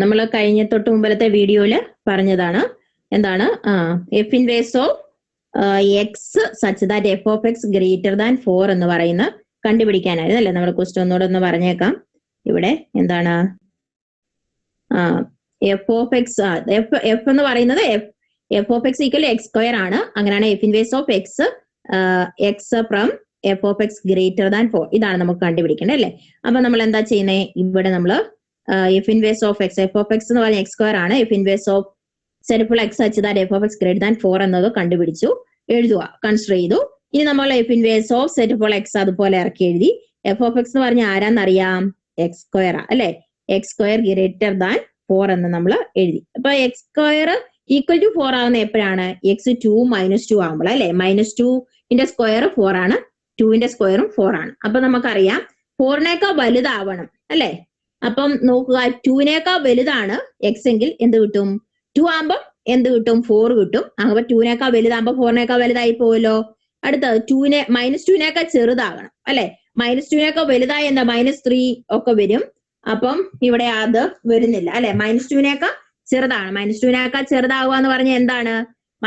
നമ്മൾ കഴിഞ്ഞ തൊട്ട് മുമ്പത്തെ വീഡിയോയില് പറഞ്ഞതാണ് എന്താണ് F inverse of X such that F of X greater than 4 എന്ന് പറയുന്ന കണ്ടുപിടിക്കാനായിരുന്നു അല്ലെ. നമ്മുടെ ക്വസ്റ്റ്യൻ ഒന്നുകൂടെ ഒന്ന് പറഞ്ഞേക്കാം. ഇവിടെ എന്താണ് എഫ് ഓഫ് എക്സ് എഫ് എന്ന് പറയുന്നത് f of X equal x square ആണ്. അങ്ങനെയാണ് F inverse of X X from F of X greater than 4 ഇതാണ് നമുക്ക് കണ്ടുപിടിക്കേണ്ടത് അല്ലെ. അപ്പൊ നമ്മൾ എന്താ ചെയ്യുന്നത്, ഇവിടെ നമ്മൾ എഫ് ഇൻവേഴ്സ് ഓഫ് എക്സ് എന്ന് പറഞ്ഞ എക്സ് സ്ക്വയർ ആണ്. F inverse of set X such that F of X greater than 4 എന്നത് കണ്ടുപിടിച്ചു, എഴുതുക, കൺസിഡർ ചെയ്തു. ഇനി നമ്മൾ F inverse of set X അതുപോലെ ഇറക്കി എഴുതി. എഫ് ഓഫ് എക്സ് എന്ന് പറഞ്ഞ ആരാന്നറിയാം, എക്സ് സ്ക്വയർ അല്ലെ. എക്സ് സ്ക്വയർ ഗ്രേറ്റർ ദാൻ 4 എന്ന് നമ്മൾ എഴുതി. അപ്പൊ എക്സ് സ്ക്വയർ ഈക്വൽ ടു 4 ആവുന്ന എപ്പോഴാണ്, എക്സ് 2 - 2 ആകുമ്പോൾ അല്ലെ. -2 സ്ക്വയർ 4 ആണ്, 2 സ്ക്വയറും 4 ആണ്. അപ്പൊ നമുക്കറിയാം 4നേക്കാൾ വലുതാവണം അല്ലെ. അപ്പം നോക്കുക, 2നേക്കാൾ വലുതാണ് എക്സ് എങ്കിൽ എന്ത് കിട്ടും, 2 ആകുമ്പോൾ എന്ത് കിട്ടും, 4 കിട്ടും. അപ്പൊ 2നേക്കാൾ വലുതാകുമ്പോൾ 4നേക്കാൾ വലുതായി പോവല്ലോ. അടുത്തത് -2നേക്കാൾ ചെറുതാകണം അല്ലെ. -2നേക്കാൾ വലുതായി എന്താ, -3 ഒക്കെ വരും. അപ്പം ഇവിടെ അത് വരുന്നില്ല അല്ലെ. -2നേക്കാൾ ചെറുതാണ്. -2നേക്കാൾ ചെറുതാകുക എന്ന് പറഞ്ഞാൽ എന്താണ്,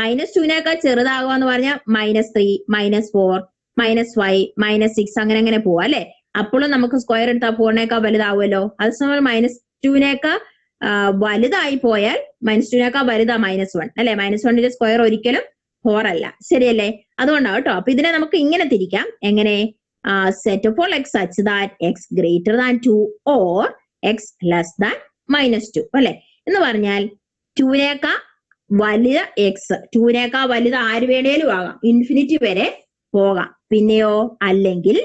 -2നേക്കാൾ ചെറുതാകുക എന്ന് പറഞ്ഞാൽ -3 -4 -5 -6 അങ്ങനെ പോവാ അല്ലെ. അപ്പോഴും നമുക്ക് സ്ക്വയർ എടുത്താൽ 4നേക്കാൾ വലുതാവുമല്ലോ. അതേസമയം -2നേക്കാൾ വലുതായി പോയാൽ -2നേക്കാൾ വലുതാ -1 അല്ലെ. -1ന്റെ സ്ക്വയർ ഒരിക്കലും 4 അല്ല, ശരിയല്ലേ. അതുകൊണ്ടാണ് കേട്ടോ. അപ്പൊ ഇതിനെ നമുക്ക് ഇങ്ങനെ തിരിക്കാം. എങ്ങനെ, set of all X such that X greater than 2 or X less than -2 അല്ലെ. എന്ന് പറഞ്ഞാൽ 2നേക്കാൾ വലുത് എക്സ്, 2നേക്കാൾ വലുത് ആര് വേണേലും ആകാം, ഇൻഫിനിറ്റി വരെ പോകാം. പിന്നെയോ അല്ലെങ്കിൽ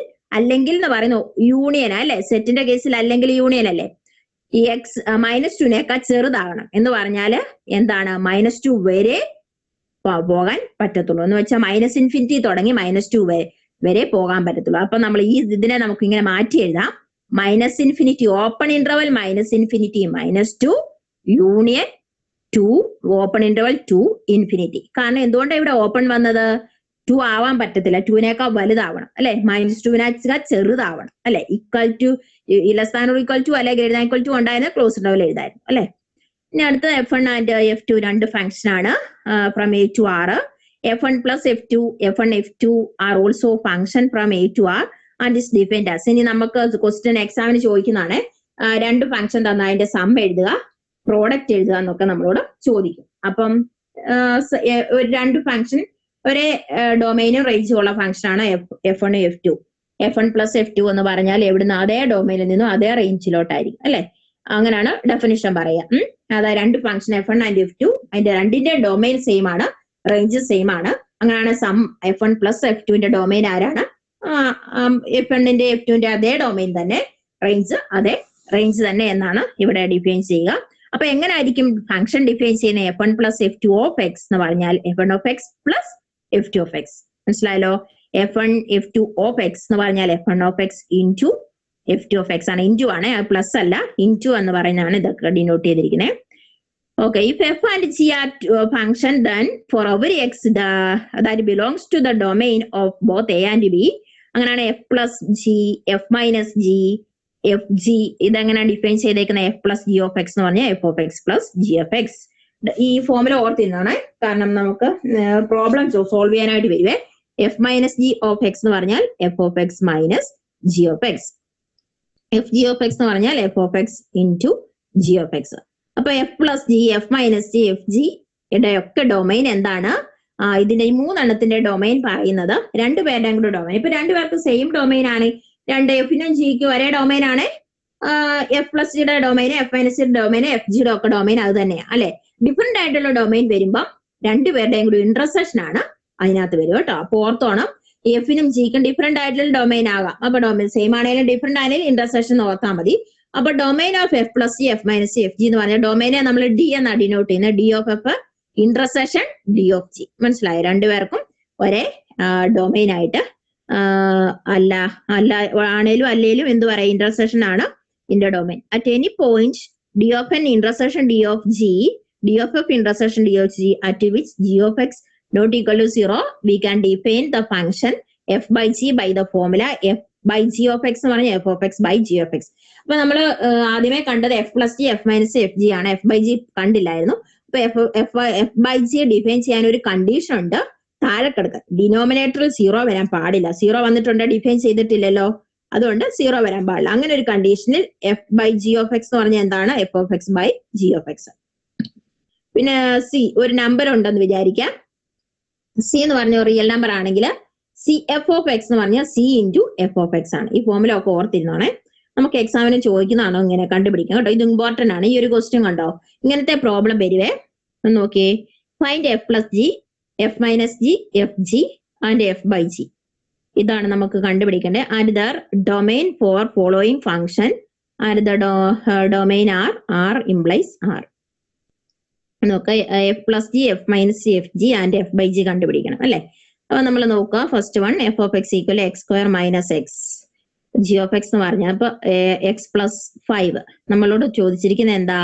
എന്ന് പറയുന്നു യൂണിയൻ അല്ലെ. സെറ്റിന്റെ കേസിൽ അല്ലെങ്കിൽ യൂണിയൻ അല്ലേ. ഈ എക്സ് -2നേക്കാൾ ചെറുതാകണം എന്ന് പറഞ്ഞാല് എന്താണ്, -2 വരെ പോകാൻ പറ്റത്തുള്ളൂ. എന്ന് വെച്ചാൽ -∞ തുടങ്ങി -2 വരെ പോകാൻ പറ്റത്തുള്ളൂ. അപ്പൊ നമ്മൾ ഇതിനെ നമുക്ക് ഇങ്ങനെ മാറ്റി എഴുതാം. -∞ Open interval -∞ -2 union 2 open interval 2 infinity. കാരണം എന്തുകൊണ്ടാണ് ഇവിടെ ഓപ്പൺ വന്നത്, 2 ആവാൻ പറ്റത്തില്ല, 2നേക്കാൾ വലുതാവണം അല്ലെ. -2നേക്കാൾ ചെറുതാവണം അല്ലെ. Equal to less than or equal to അല്ലെ ഗ്രേറ്റർ ദാൻ ഈക്വൽ ടു ഉണ്ടായിരുന്ന ക്ലോസ് ഇന്റർവൽ എഴുതായിരുന്നു അല്ലെ. ഇനി അടുത്ത F1 ആൻഡ് F2 രണ്ട് ഫംഗ്ഷൻ ആണ് from A to R. F1 plus F2 F2 are also function from A to R and is defined as. ഇനി നമുക്ക് ക്വസ്റ്റ്യൻ എക്സാമിന് ചോദിക്കുന്നതാണ്, രണ്ട് ഫംഗ്ഷൻ തന്ന അതിന്റെ സം എഴുതുക, പ്രോഡക്റ്റ് എഴുതുക എന്നൊക്കെ നമ്മളോട് ചോദിക്കും. അപ്പം രണ്ട് ഫംഗ്ഷൻ ഒരേ ഡൊമൈനും റേഞ്ചും ഉള്ള ഫംഗ്ഷൻ ആണ് F1 F2. F1 plus F2 എന്ന് പറഞ്ഞാൽ എവിടുന്ന്, അതേ ഡൊമൈനിൽ നിന്നും അതേ റേഞ്ചിലോട്ടായിരിക്കും അല്ലെ. അങ്ങനെയാണ് ഡെഫിനിഷൻ പറയാം. അതായത് രണ്ട് ഫംഗ്ഷൻ F1 ആൻഡ് F2, അതിന്റെ രണ്ടിന്റെ ഡൊമൈൻ സെയിം ആണ്, റേഞ്ച് സെയിം ആണ്. അങ്ങനെയാണ് സം F1 plus F2ന്റെ ഡൊമൈൻ ആരാണ്, F1ന്റെ F2ന്റെ അതേ ഡൊമൈൻ തന്നെ, അതേ റേഞ്ച് തന്നെ എന്നാണ് ഇവിടെ ഡിഫൈൻ ചെയ്യുക. അപ്പൊ എങ്ങനെ ആയിരിക്കും ഫംഗ്ഷൻ ഡിഫൈൻ ചെയ്യുന്നത്, F1 plus F2 of x എന്ന് പറഞ്ഞാൽ F1 of x plus F2 of x. മനസ്സിലായല്ലോ. F1 F2 of x എന്ന് പറഞ്ഞാൽ F1 of x into F2 of x ആണ്. ഇൻറ്റു ആണ്, പ്ലസ് അല്ല, ഇൻറ്റു എന്ന് പറയുന്നതാണ് ഇതൊക്കെ ഡിനോട്ട് ചെയ്തിരിക്കുന്നത്. Okay, if F and G are function, then for every x that belongs to the domain of both A and B, അങ്ങനെയാണ് F plus G, F minus G, F G. ഇതെങ്ങനെ define ചെയ്തേക്കുന്നത്, F plus G of x എന്ന് പറഞ്ഞാൽ F of x plus G of x. ഈ formula ഓർത്തിരുന്നാണ്, കാരണം നമുക്ക് problem solve ചെയ്യാനായിട്ട് വരുവേ. F minus G of x എന്ന് പറഞ്ഞാൽ F of x minus G of x. F G of x എന്ന് പറഞ്ഞാൽ F of x into G of x. അപ്പൊ F plus G, F minus G, F G യുടെ ഒക്കെ domain എന്താണ്, ഇതിന്റെ ഈ മൂന്നെണ്ണത്തിന്റെ ഡൊമൈൻ പറയുന്നത് രണ്ടുപേരുടെയും കൂടെ ഡൊമൈൻ. ഇപ്പൊ രണ്ടുപേർക്ക് സെയിം ഡൊമൈൻ ആണ്, രണ്ട് എഫിനും ജിക്കും ഒരേ ഡൊമൈൻ ആണ്. F plus ജിയുടെ ഡൊമൈൻ, F minus ജിയുടെ ഡൊമൈൻ, F ജിയുടെ ഒക്കെ ഡൊമൈൻ അത് തന്നെയാണ് അല്ലെ. ഡിഫറെന്റ് ആയിട്ടുള്ള ഡൊമൈൻ വരുമ്പോൾ രണ്ടുപേരുടെയും കൂടി ഇന്റർസെക്ഷൻ ആണ് അതിനകത്ത് വരും കേട്ടോ. അപ്പൊ ഓർത്തോണം, എഫിനും ജിക്കും ഡിഫറെന്റ് ആയിട്ടുള്ള ഡൊമൈൻ ആകാം. അപ്പൊ ഡൊമൈൻ സെയിം ആണെങ്കിലും ഡിഫറെന്റ് ആണെങ്കിലും ഇന്റർസെക്ഷൻ ഓർത്താൽ മതി. അപ്പൊ domain of F plus G, F minus G, F G എന്ന് പറഞ്ഞാൽ ഡൊമൈനെ നമ്മൾ ഡി എന്നാണ് ഡിനോട്ട് ചെയ്യുന്നത്. D of F intersection D of G. മനസ്സിലായി, രണ്ടുപേർക്കും ഒരേ ഡൊമൈൻ ആയിട്ട് ആണേലും അല്ലേലും എന്ത് പറയാം, ഇന്റർസെക്ഷൻ ആണ് ഇന്റെ domain. At any point D of N intersection D of G, D of F intersection D of G, at which G of X not equal to 0, we can define the function f by g by the formula f by G of X എന്ന് പറഞ്ഞാൽ f of X by G of x. അപ്പൊ നമ്മൾ ആദ്യമേ കണ്ടത് f plus g f minus f g ആണ്. F by g കണ്ടില്ലായിരുന്നു. അപ്പൊ f by G define ചെയ്യാൻ ഒരു കണ്ടീഷൻ ഉണ്ട്. താഴെ കിടക്കുക ഡിനോമിനേറ്ററിൽ 0 വരാൻ പാടില്ല. 0 വന്നിട്ടുണ്ട്, ഡിഫൈൻ ചെയ്തിട്ടില്ലല്ലോ, അതുകൊണ്ട് 0 വരാൻ പാടില്ല. അങ്ങനെ ഒരു കണ്ടീഷനിൽ F by G of X എന്ന് പറഞ്ഞാൽ എന്താണ്? F of X by G of X. പിന്നെ സി ഒരു നമ്പർ ഉണ്ടെന്ന് വിചാരിക്കാം. സി എന്ന് പറഞ്ഞ റിയൽ നമ്പർ ആണെങ്കിൽ സി എഫ് ഓഫ് എക്സ് എന്ന് പറഞ്ഞാൽ C into F of X ആണ്. ഈ ഫോമുല ഒക്കെ ഓർത്തിരുന്നോണേ. നമുക്ക് എക്സാമിന് ചോദിക്കുന്നതാണോ ഇങ്ങനെ കണ്ടുപിടിക്കാം കേട്ടോ. ഇത് ഇമ്പോർട്ടന്റ് ആണ്. ഈ ഒരു ക്വസ്റ്റ്യൻ കണ്ടോ, ഇങ്ങനത്തെ പ്രോബ്ലം വരുവേ. നോക്കിയേ, find f plus g f minus g f g and f by g. ഇതാണ് നമുക്ക് കണ്ടുപിടിക്കേണ്ടത്. And their domain for following function and the domain R implies R. നോക്കുക, f plus g f minus g f g and f by g കണ്ടുപിടിക്കണം അല്ലെ. അപ്പൊ നമ്മൾ നോക്കുക, first one f of X equal x square minus X G of X എന്ന് പറഞ്ഞാൽ അപ്പൊ X plus 5 നമ്മളോട് ചോദിച്ചിരിക്കുന്നത് എന്താ?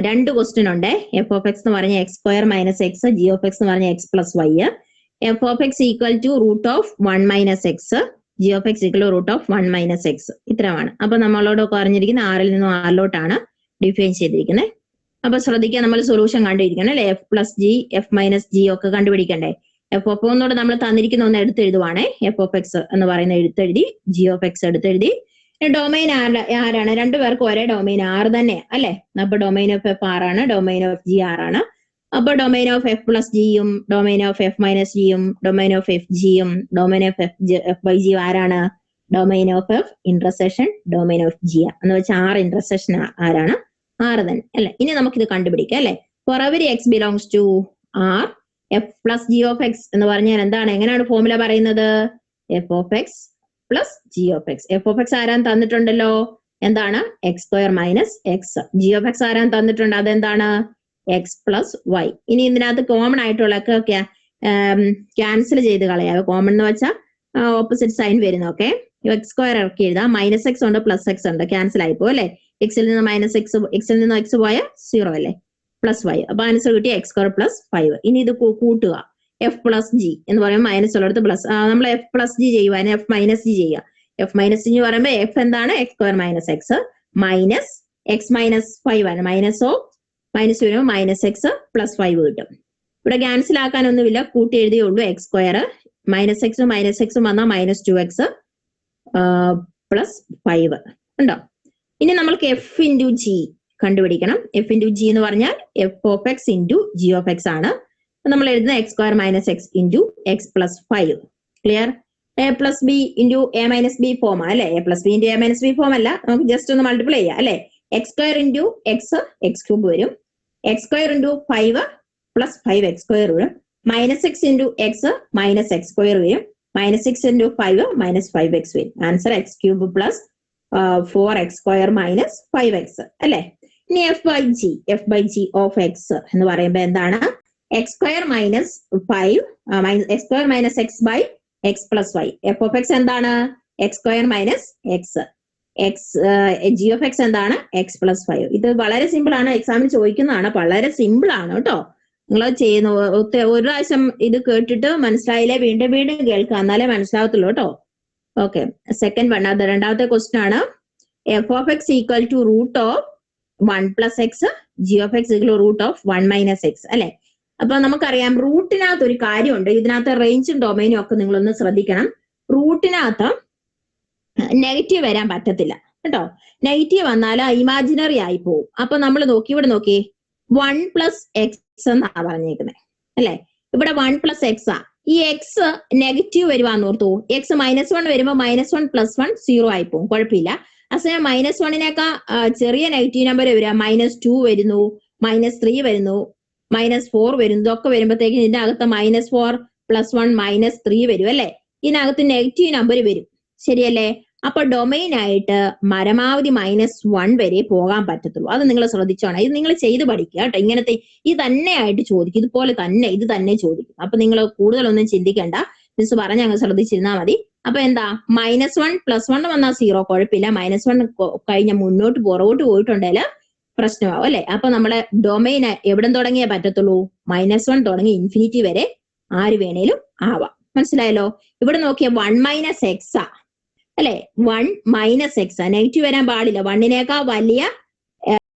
രണ്ട് ക്വസ്റ്റ്യൻ ഉണ്ട്. എഫ് ഓഫ് എക്സ് എന്ന് പറഞ്ഞ X square minus X, G of X എന്ന് പറഞ്ഞ X plus Y. F of X equal to root of 1 minus X, G of X equal root of 1 minus X. ഇത്രയാണ്. അപ്പൊ നമ്മളോട് പറഞ്ഞിരിക്കുന്ന ആറിൽ നിന്നും ആറിലോട്ടാണ് ഡിഫൈൻ ചെയ്തിരിക്കുന്നത്. അപ്പൊ ശ്രദ്ധിക്കുക, നമ്മൾ സൊല്യൂഷൻ കണ്ടുപിടിക്കണം അല്ലെ. F plus g f minus G ഒക്കെ കണ്ടുപിടിക്കണ്ടേ. എഫ് ഓഫ് ഒന്നോട് നമ്മൾ തന്നിരിക്കുന്ന ഒന്ന് എടുത്തെഴുതുവാണേ. എഫ് ഓഫ് എക്സ് എന്ന് പറയുന്ന എടുത്തെഴുതി, ജി ഓഫ് എക്സ് എടുത്തെഴുതി. ഡൊമൈൻ ആരാണ്? രണ്ടുപേർക്കും ഒരേ ഡൊമൈൻ ആർ തന്നെ അല്ലെ. അപ്പൊ ഡൊമൈൻ ഓഫ് എഫ് ആറാണ്, ഡൊമൈൻ ഓഫ് ജി ആറാണ്. അപ്പൊ ഡൊമൈൻ ഓഫ് എഫ് പ്ലസ് ജിയും ഡൊമൈൻ ഓഫ് എഫ് മൈനസ് ജിയും ഡൊമൈൻ ഓഫ് എഫ് ജിയും ഡൊമൈൻ ഓഫ് എഫ് ബൈ ജിയും ആരാണ്? Domain of F intersection domain of G എന്ന് വെച്ചാൽ ആർ ഇന്റർസെക്ഷൻ ആരാണ്? ആറ് തന്നെ അല്ലെ. ഇനി നമുക്കിത് കണ്ടുപിടിക്കാം അല്ലെ. For every x belongs to R f plus g of X എന്ന് പറഞ്ഞാൽ എന്താണ്? എങ്ങനെയാണ് ഫോർമുല പറയുന്നത്? F of x plus g of x. F of x ആരാൻ തന്നിട്ടുണ്ടല്ലോ, എന്താണ്? X square minus X. G of x ആരാൻ തന്നിട്ടുണ്ട്, അതെന്താണ്? X plus y. ഇനി ഇതിനകത്ത് കോമൺ ആയിട്ടുള്ളൊക്കെ ക്യാൻസൽ ചെയ്ത് കളയാം. കോമൺ എന്ന് വെച്ചാൽ ഓപ്പോസിറ്റ് സൈൻ വരുന്നു. ഓക്കെ, എക്സ് സ്ക്വയർ ഇറക്കി എഴുതാം. മൈനസ് എക്സ് ഉണ്ട്, പ്ലസ് എക്സ് ഉണ്ട്, ക്യാൻസൽ ആയിപ്പോ അല്ലെ. എക്സിൽ നിന്ന് മൈനസ് എക്സ്, എക്സിൽ നിന്ന് എക്സ് പോയ 0 അല്ലേ, പ്ലസ് 5. അപ്പൊ ആൻസർ കിട്ടിയ എക്സ് സ്ക്വയർ പ്ലസ് 5. ഇനി ഇത് കൂട്ടുക. എഫ് പ്ലസ് ജി എന്ന് പറയുമ്പോൾ മൈനസ് ഉള്ളിടത്ത് പ്ലസ്. നമ്മൾ എഫ് പ്ലസ് ജി ചെയ്യുക, അതിന് എഫ് മൈനസ് ജി ചെയ്യുക. എഫ് മൈനസ് ജി എന്ന് പറയുമ്പോൾ എഫ് എന്താണ്? X square minus X minus X minus 5 ആണ്. മൈനസ് വരുമ്പോൾ മൈനസ് എക്സ് പ്ലസ് 5 കിട്ടും. ഇവിടെ ക്യാൻസൽ ആക്കാനൊന്നുമില്ല, കൂട്ടി എഴുതിയേ ഉള്ളൂ. എക്സ് സ്ക്വയർ മൈനസ് എക്സും വന്നാൽ മൈനസ് 2x പ്ലസ് 5 ഉണ്ടോ. ഇനി നമ്മൾക്ക് എഫ് ഇൻറ്റു ജി കണ്ടുപിടിക്കണം. എഫ് ഇൻറ്റു ജി എന്ന് പറഞ്ഞാൽ f of x into g of X ആണ്. നമ്മൾ എഴുതുന്ന x square minus x into x plus 5. Clear? A plus b into a minus b form അല്ലെ. A plus b into a minus b form അല്ല, നമുക്ക് just ഒന്ന് multiply ചെയ്യാം അല്ലെ. X square into x, x cube വരും. X square into 5 plus 5 x square വരും. Minus x into x minus x square വരും. Minus x into 5 minus 5x വരും. Answer x cube plus 4x square minus 5x അല്ലെ. ഇനി f by G of X എന്ന് പറയുമ്പോൾ എന്താണ്? X square minus 5 x square minus x by x plus 5. F of x എന്താണ്? X square minus X. G of x എന്താണ്? X plus 5. ഇത് വളരെ simple ആണ്, എക്സാമിന് ചോദിക്കുന്നതാണ്. വളരെ സിമ്പിൾ ആണ് കേട്ടോ. നിങ്ങൾ ചെയ്യുന്ന ഒരു പ്രാവശ്യം ഇത് കേട്ടിട്ട് മനസ്സിലായില്ലേ വീണ്ടും വീണ്ടും കേൾക്കുക, എന്നാലേ മനസ്സിലാവത്തുള്ളൂ കേട്ടോ. ഓക്കെ, സെക്കൻഡ് വൺ, അത് രണ്ടാമത്തെ ക്വസ്റ്റ്യൻ ആണ്. F of X equal to root of 1 plus X, G of X equal root of 1 minus X അല്ലെ. അപ്പൊ നമുക്കറിയാം റൂട്ടിനകത്ത് ഒരു കാര്യമുണ്ട്. ഇതിനകത്ത് റേഞ്ചും ഡൊമൈനും ഒക്കെ നിങ്ങളൊന്ന് ശ്രദ്ധിക്കണം. റൂട്ടിനകത്ത് നെഗറ്റീവ് വരാൻ പറ്റത്തില്ല കേട്ടോ. നെഗറ്റീവ് വന്നാൽ ഇമാജിനറി ആയി പോകും. അപ്പൊ നമ്മൾ ഇവിടെ നോക്കി 1 പ്ലസ് എക്സ് എന്നാ പറഞ്ഞേക്കുന്നത് അല്ലെ. ഇവിടെ 1 പ്ലസ് എക്സ് ആ. ഈ എക്സ് നെഗറ്റീവ് വരുവാന്ന് ഓർത്തു. എക്സ് -1 വരുമ്പോൾ -1 + 1 0 ആയി പോകും, കുഴപ്പമില്ല. അസമയം -1നേക്കാൾ ചെറിയ നെഗറ്റീവ് നമ്പർ വരിക -2 വരുന്നു, -3 വരുന്നു, -4 വരുന്നു. ഇതൊക്കെ വരുമ്പോഴത്തേക്കും ഇതിന്റെ അകത്ത് -4 + 1 -3 വരും അല്ലെ. ഇതിനകത്ത് നെഗറ്റീവ് നമ്പർ വരും, ശരിയല്ലേ. അപ്പൊ ഡൊമൈൻ ആയിട്ട് പരമാവധി -1 വരെ പോകാൻ പറ്റത്തുള്ളൂ. അത് നിങ്ങൾ ശ്രദ്ധിച്ചോണം. ഇത് നിങ്ങൾ ചെയ്ത് പഠിക്കുക കേട്ടോ. ഇങ്ങനത്തെ ഇത് തന്നെ ആയിട്ട് ചോദിക്കും, ഇതുപോലെ തന്നെ ഇത് തന്നെ ചോദിക്കും. അപ്പൊ നിങ്ങൾ കൂടുതലൊന്നും ചിന്തിക്കേണ്ട, മിസ് പറഞ്ഞ അങ്ങ് ശ്രദ്ധിച്ചിരുന്നാൽ മതി. അപ്പൊ എന്താ -1 + 1 വന്നാൽ 0, കുഴപ്പമില്ല. -1 കഴിഞ്ഞ മുന്നോട്ട് പുറകോട്ട് പോയിട്ടുണ്ടെങ്കിൽ പ്രശ്നമാവും അല്ലെ. അപ്പൊ നമ്മളെ ഡൊമൈൻ എവിടെ തുടങ്ങിയേ പറ്റത്തുള്ളൂ? -1 തുടങ്ങി ഇൻഫിനിറ്റി വരെ ആര് വേണേലും ആവാം. മനസ്സിലായല്ലോ. ഇവിടെ നോക്കിയ 1 - x അല്ലെ? 1 മൈനസ് എക്സ് നെഗറ്റീവ് വരാൻ പാടില്ല. 1നേക്കാൾ വലിയ